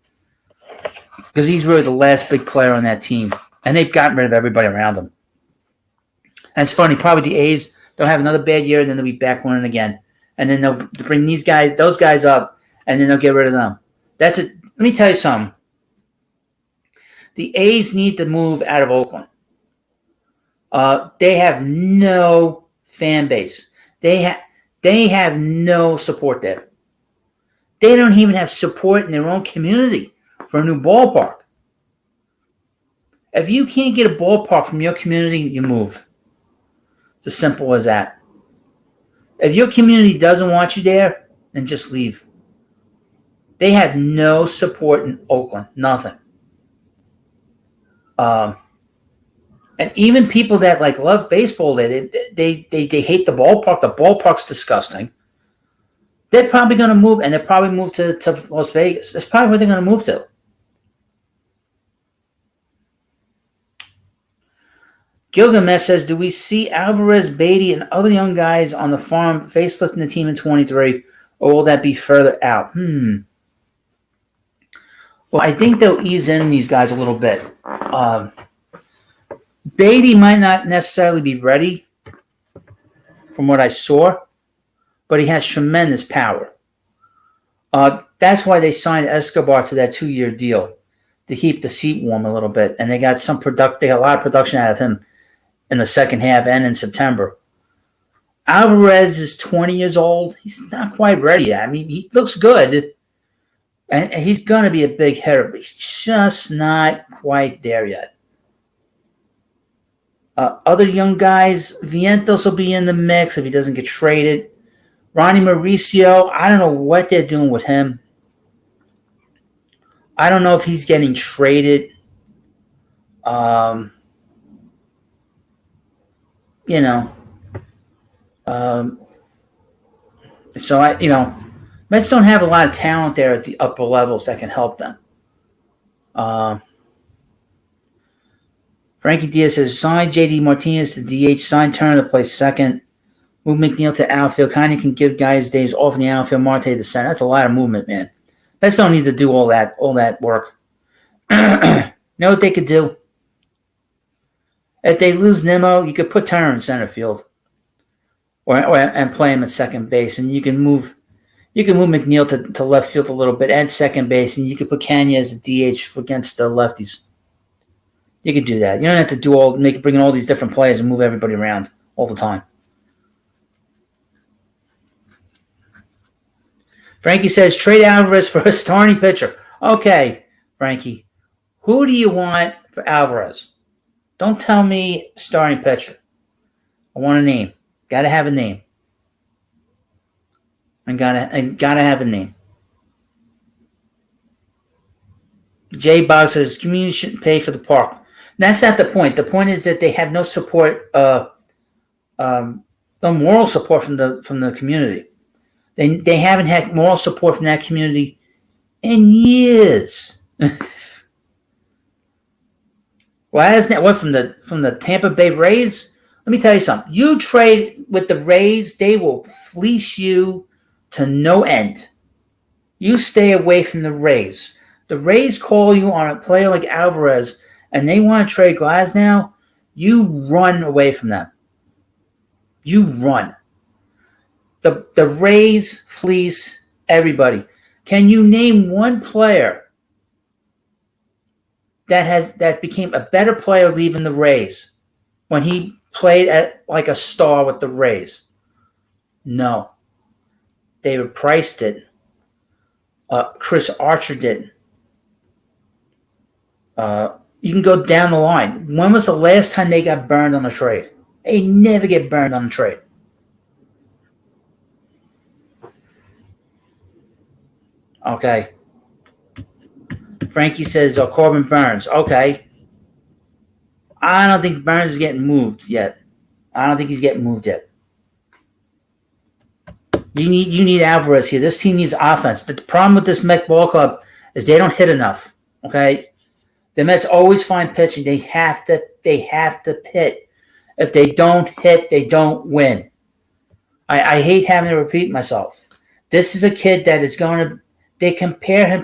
because he's really the last big player on that team, and they've gotten rid of everybody around him. And it's funny, probably the A's, they'll have another bad year, and then they'll be back winning again. And then they'll bring those guys up, and then they'll get rid of them. Let me tell you something. The A's need to move out of Oakland. They have no fan base. They have no support there. They don't even have support in their own community for a new ballpark. If you can't get a ballpark from your community, you move. It's as simple as that. If your community doesn't want you there, then just leave. They have no support in Oakland. Nothing. And even people that love baseball, they hate the ballpark. The ballpark's disgusting. They're probably going to move, and they'll probably move to Las Vegas. That's probably where they're going to move to. Gilgamesh says, do we see Alvarez, Beatty, and other young guys on the farm facelifting the team in 23, or will that be further out? Well, I think they'll ease in these guys a little bit. Beatty might not necessarily be ready from what I saw, but he has tremendous power. That's why they signed Escobar to that 2-year deal. to keep the seat warm a little bit, and they got They got a lot of production out of him in the second half and in September. Alvarez is 20 years old. He's not quite ready yet. I mean, he looks good, and he's going to be a big hitter, but he's just not quite there yet. Other young guys, Vientos will be in the mix if he doesn't get traded. Ronnie Mauricio, I don't know what they're doing with him. I don't know if he's getting traded. Mets don't have a lot of talent there at the upper levels that can help them. Frankie Diaz says, sign J.D. Martinez to DH, sign Turner to play second, move McNeil to outfield. Kind of can give guys days off in the outfield, Marte to center. That's a lot of movement, man. Mets don't need to do all that work. You know what they could do? If they lose Nimmo, you could put Turner in center field, and play him at second base, and you can move McNeil to left field a little bit and second base, and you could put Kanye as a DH against the lefties. You could do that. You don't have to bring in all these different players and move everybody around all the time. Frankie says, trade Alvarez for a starting pitcher. Okay, Frankie. Who do you want for Alvarez? Don't tell me starting pitcher. I want a name. Got to have a name. I gotta have a name. Jay Boggs says, community shouldn't pay for the park. That's not the point. The point is that they have no support, no moral support from the community. They haven't had moral support from that community in years. Well, hasn't that what from the Tampa Bay Rays? Let me tell you something. You trade with the Rays, they will fleece you to no end. You stay away from the Rays. The Rays call you on a player like Alvarez, and they want to trade Glasnow. You run away from them. You run. The Rays fleece everybody. Can you name one player that became a better player leaving the Rays when he played at like a star with the Rays? No. David Price did. Chris Archer did. You can go down the line. When was the last time they got burned on a trade? They never get burned on a trade. Okay. Frankie says, Corbin Burns. Okay. I don't think Burns is getting moved yet. I don't think he's getting moved yet. You need Alvarez here. This team needs offense. The problem with this Met ball club is they don't hit enough. Okay? The Mets always find pitching. They have to hit. If they don't hit, they don't win. I hate having to repeat myself. This is a kid that is going to. They compare him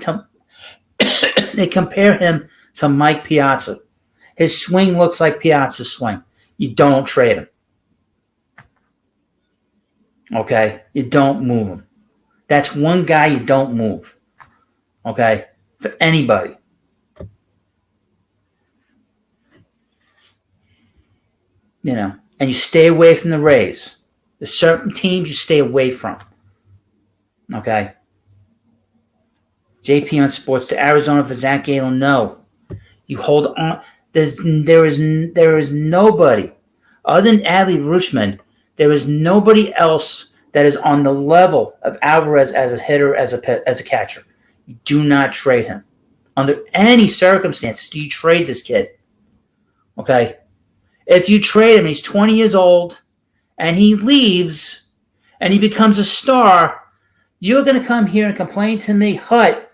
to Mike Piazza. His swing looks like Piazza's swing. You don't trade him. Okay? You don't move him. That's one guy you don't move. Okay? For anybody. And you stay away from the Rays. There's certain teams you stay away from. Okay? JP on Sports to Arizona for Zach Gallen. No. You hold on. There is nobody other than Adley Rutschman. There is nobody else that is on the level of Alvarez as a hitter, as a catcher. You do not trade him. Under any circumstances do you trade this kid. Okay? If you trade him, he's 20 years old, and he leaves, and he becomes a star, you're going to come here and complain to me, Hut,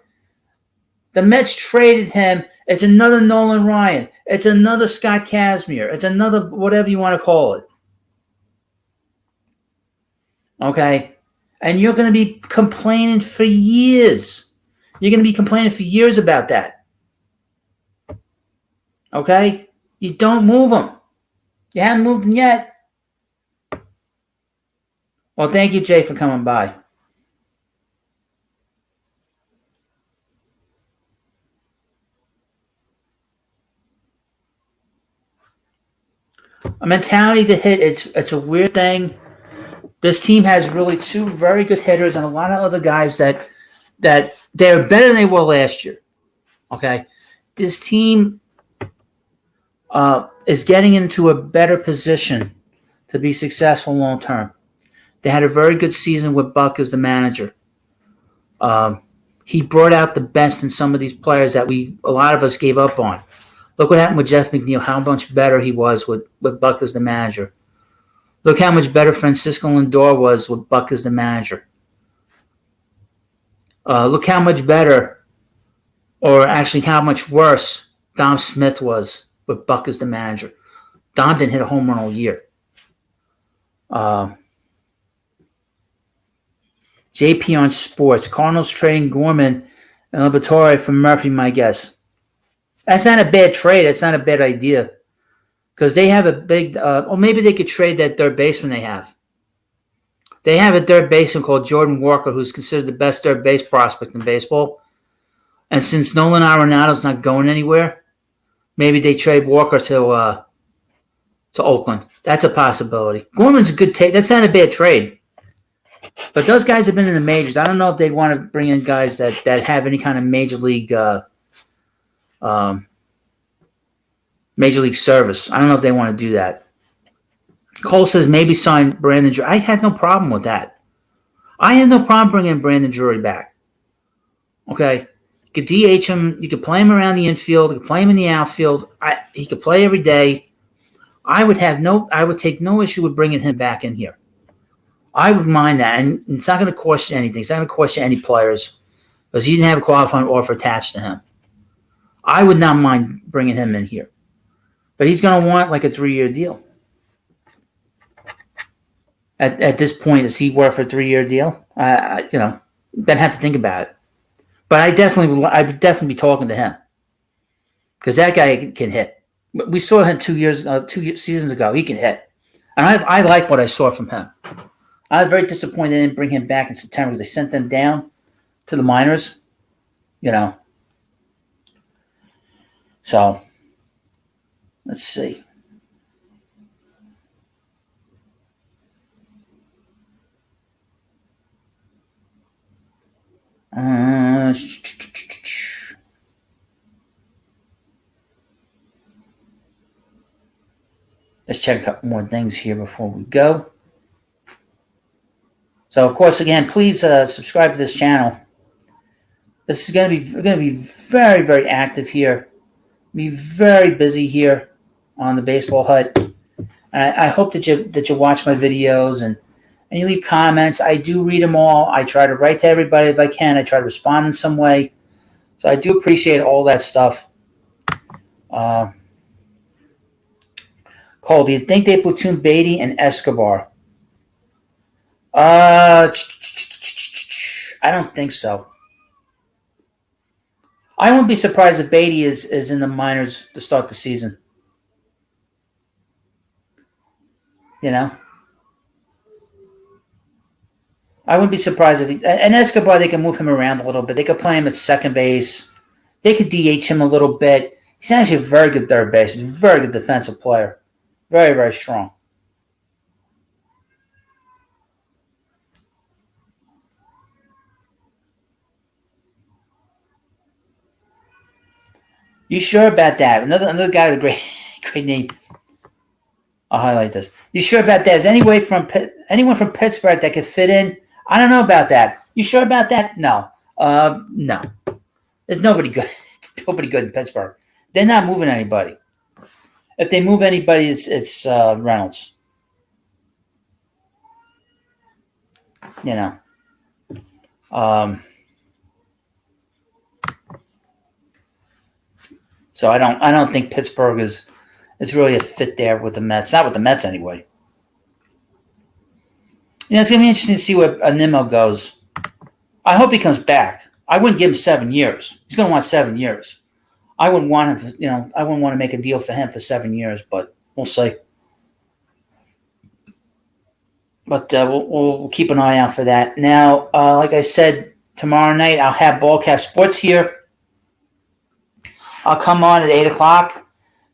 the Mets traded him. It's another Nolan Ryan. It's another Scott Kazmir. It's another whatever you want to call it. Okay? And you're going to be complaining for years. You're going to be complaining for years about that. Okay? You don't move him. You haven't moved him yet. Well, thank you, Jay, for coming by. A mentality to hit. It's a weird thing. This team has really two very good hitters and a lot of other guys that they're better than they were last year. Okay, this team is getting into a better position to be successful long term. They had a very good season with Buck as the manager. He brought out the best in some of these players that a lot of us gave up on. Look what happened with Jeff McNeil, how much better he was with Buck as the manager. Look how much better Francisco Lindor was with Buck as the manager. Look how much better, or actually how much worse, Dom Smith was with Buck as the manager. Dom didn't hit a home run all year. JP on sports. Cardinals trading Gorman and Liberatore for Murphy, my guess. That's not a bad trade. That's not a bad idea. Because they have a big, or maybe they could trade that third baseman they have. They have a third baseman called Jordan Walker, who's considered the best third base prospect in baseball. And since Nolan Arenado's not going anywhere, maybe they trade Walker to Oakland. That's a possibility. Gorman's a good take. That's not a bad trade. But those guys have been in the majors. I don't know if they'd want to bring in guys that have any kind of major league service. I don't know if they want to do that. Cole says maybe sign Brandon Drury. I have no problem with that. I have no problem bringing Brandon Drury back. Okay? You could DH him. You could play him around the infield. You could play him in the outfield. He could play every day. I would take no issue with bringing him back in here. I would mind that. And it's not going to cost you anything. It's not going to cost you any players because he didn't have a qualifying offer attached to him. I would not mind bringing him in here. But he's going to want like a 3-year deal. At this point, is he worth a 3-year deal? Then have to think about it. But I would definitely be talking to him because that guy can hit. We saw him 2 seasons ago. He can hit, and I like what I saw from him. I was very disappointed they didn't bring him back in September because they sent them down to the minors. So let's see. Let's check a couple more things here before we go. So, of course, again, please subscribe to this channel. This is going to be very, very active here. Be very busy here on the Baseball Hut. And I hope that you watch my videos and you leave comments. I do read them all. I try to write to everybody if I can. I try to respond in some way. So I do appreciate all that stuff. Cole, do you think they platoon Beatty and Escobar? I don't think so. I wouldn't be surprised if Beatty is in the minors to start the season. I wouldn't be surprised if and Escobar, they can move him around a little bit. They could play him at second base. They could DH him a little bit. He's actually a very good third base. He's a very good defensive player. Very, very strong. You sure about that? Another guy with a great name. I'll highlight this. You sure about that? Is anyone from Pittsburgh that could fit in? I don't know about that. You sure about that? No. No. There's nobody good. Nobody good in Pittsburgh. They're not moving anybody. If they move anybody, it's Reynolds. So I don't think Pittsburgh is really a fit there with the Mets. Not with the Mets anyway. It's going to be interesting to see where Nimmo goes. I hope he comes back. I wouldn't give him 7 years. He's going to want 7 years. I wouldn't want him. I wouldn't want to make a deal for him for 7 years, but we'll see. But we'll keep an eye out for that. Now, like I said, tomorrow night I'll have Ballcap Sports here. I'll come on at 8 o'clock.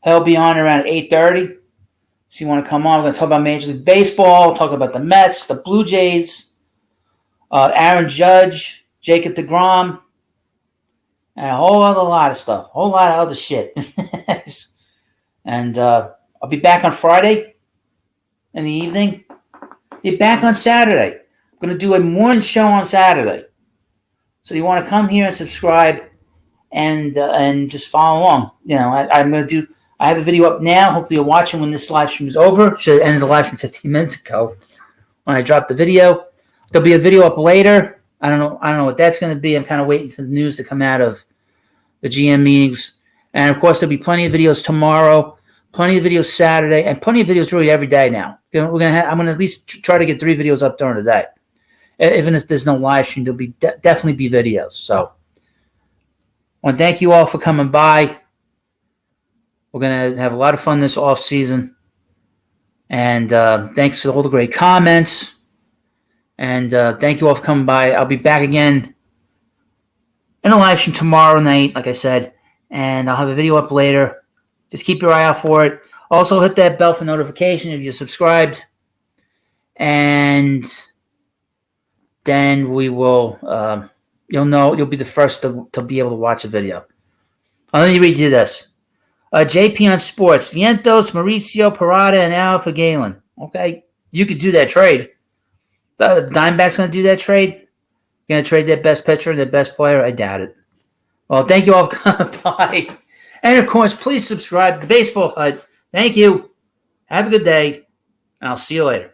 He'll be on around 8:30. So you want to come on? We're going to talk about Major League Baseball, talk about the Mets, the Blue Jays, Aaron Judge, Jacob deGrom, and a whole other lot of stuff. A whole lot of other shit. And I'll be back on Friday in the evening. Be back on Saturday. I'm going to do a morning show on Saturday. So you want to come here and subscribe and just follow along. You know, I have a video up now. Hopefully you're watching when this live stream is over. Should have ended the live stream 15 minutes ago when I dropped the video. There'll be a video up later. I don't know what that's going to be. I'm kind of waiting for the news to come out of the GM meetings. And of course, there'll be plenty of videos tomorrow, plenty of videos Saturday, and plenty of videos really every day now. I'm going to at least try to get 3 videos up during the day. Even if there's no live stream, there'll be definitely be videos. So I want to thank you all for coming by. We're going to have a lot of fun this off season. And thanks for all the great comments. And thank you all for coming by. I'll be back again in a live stream tomorrow night, like I said. And I'll have a video up later. Just keep your eye out for it. Also, hit that bell for notification if you're subscribed. And then we will, you'll be the first to be able to watch a video. Let me read you this. JP on Sports. Vientos, Mauricio, Parada, and Alpha Galen. Okay? You could do that trade. The Diamondbacks going to do that trade? Going to trade their best pitcher and their best player? I doubt it. Well, thank you all for coming by. And, of course, please subscribe to the Baseball Hut. Thank you. Have a good day. And I'll see you later.